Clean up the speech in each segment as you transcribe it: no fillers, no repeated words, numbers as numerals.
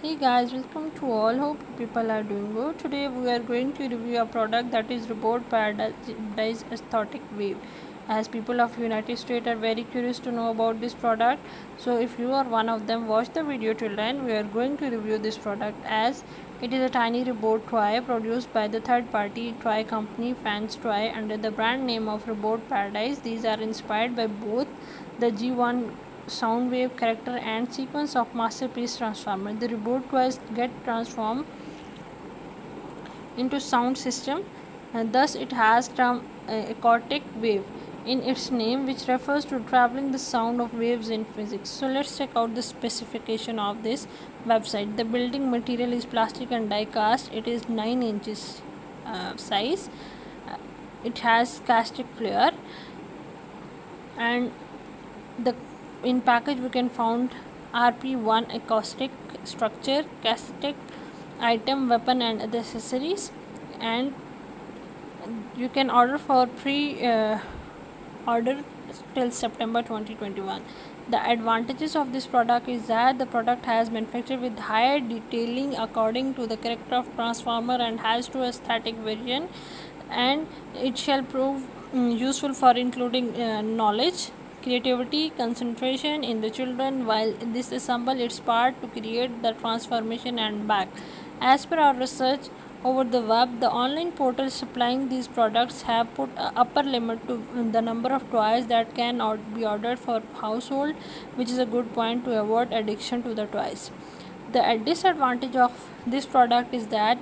Hey guys, welcome to all. Hope people are doing good. Today we are going to review a product that is Robot Paradise Aesthetic Wave. As people of United States are very curious to know about this product, so if you are one of them, watch the video till end. We are going to review this product as it is a tiny robot toy produced by the third-party toy company Fans Toy under the brand name of Robot Paradise. These are inspired by both the G1 Soundwave character and sequence of Masterpiece Transformer. The robot toys get transformed into sound system, and thus it has term acoustic wave in its name, which refers to traveling the sound of waves in physics. So let's check out the specification of this website. The building material is plastic and die cast. It is 9 inches size. It has castic flare, and the in package we can found RP1 acoustic structure, castic item, weapon and other accessories, and you can order for order till September 2021. The advantages of this product is that the product has manufactured with higher detailing according to the character of transformer and has two aesthetic variant, and it shall prove useful for including knowledge, creativity, concentration in the children while disassemble its part to create the transformation and back. As per our research over the web, the online portals supplying these products have put a upper limit to the number of toys that can be ordered for household, which is a good point to avoid addiction to the toys. The disadvantage of this product is that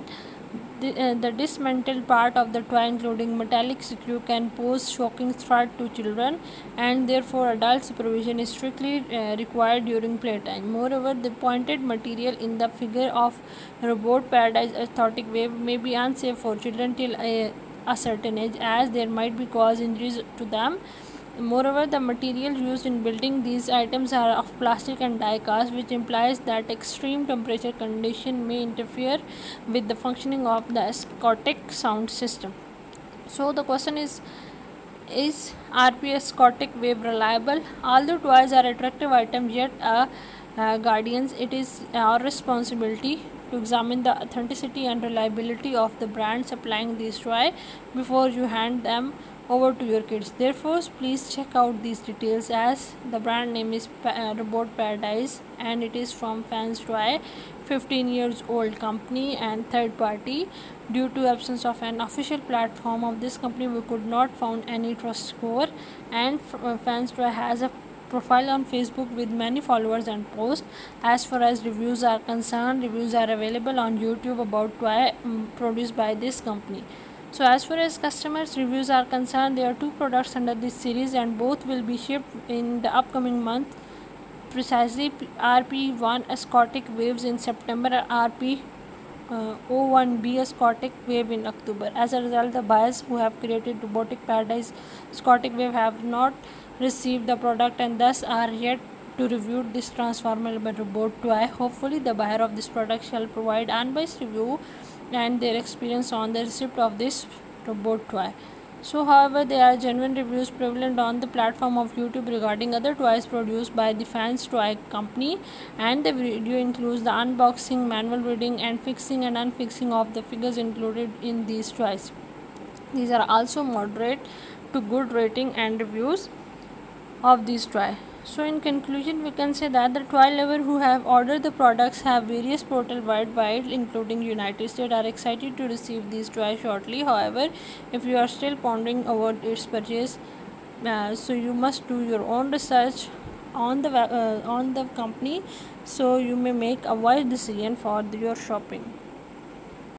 the dismantled part of the toy, including metallic screw, can pose shocking threat to children, and therefore adult supervision is strictly required during playtime. Moreover, the pointed material in the figure of Robot Paradise Aesthetic Wave may be unsafe for children till a certain age, as there might be cause injuries to them. Moreover, the material used in building these items are of plastic and die cast, which implies that extreme temperature condition may interfere with the functioning of the acoustic sound system. So the question is RPS acoustic wave reliable? Although toys are attractive items, yet guardians, it is our responsibility to examine the authenticity and reliability of the brand supplying these toys before you hand them over to your kids. Therefore, please check out these details, as the brand name is Robot Paradise and it is from Fans Toy, 15 years old company and third party. Due to absence of an official platform of this company, we could not found any trust score, and Fans Toy has a profile on Facebook with many followers and posts. As far as reviews are concerned, reviews are available on YouTube about toy produced by this company. So as far as customers reviews are concerned, there are two products under this series and both will be shipped in the upcoming month, precisely RP1 acoustic waves in September, RP 01B acoustic wave in October. As a result, the buyers who have created Robotic Paradise acoustic wave have not received the product and thus are yet to review this transformable robot toy. Hopefully the buyer of this product shall provide unbiased review and their experience on the receipt of this robot toy. So, however, there are genuine reviews prevalent on the platform of YouTube regarding other toys produced by the Fans Toy company, and the video includes the unboxing, manual reading, and fixing and unfixing of the figures included in these toys. These are also moderate to good rating and reviews of these toys. So in conclusion, we can say that the toy lover who have ordered the products have various portal worldwide, including United States, are excited to receive these toys shortly. However, if you are still pondering over its purchase, so you must do your own research on the company, so you may make a wise decision for your shopping.